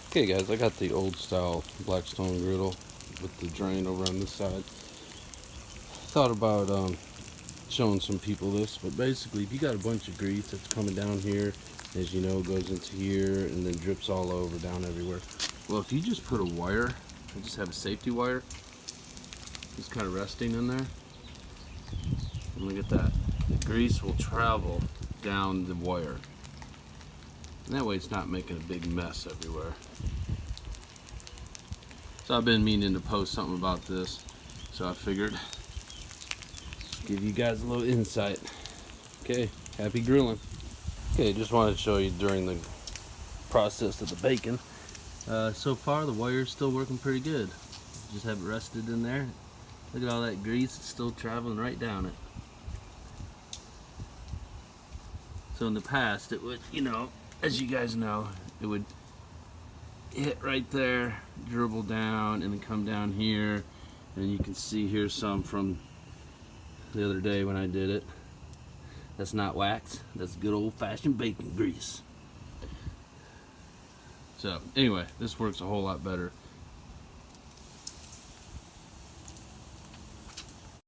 Okay guys, I got the old style Blackstone griddle with the drain over on this side. Thought about showing some people this, but basically if you got a bunch of grease that's coming down here, as you know, goes into here and then drips all over down everywhere. Well, if you just put a wire, I just have a safety wire, just kind of resting in there, and look at that. The grease will travel down the wire. And that way it's not making a big mess everywhere. So I've been meaning to post something about this, so I figured give you guys a little insight. Okay, happy grilling. Okay, just wanted to show you during the process of the bacon. So far the wire's still working pretty good. Just have it rested in there. Look at all that grease, it's still traveling right down it. So in the past it would, you know, as you guys know, it would hit right there, dribble down, and then come down here. And you can see here some from the other day when I did it. That's not wax, that's good old-fashioned bacon grease. So anyway, this works a whole lot better.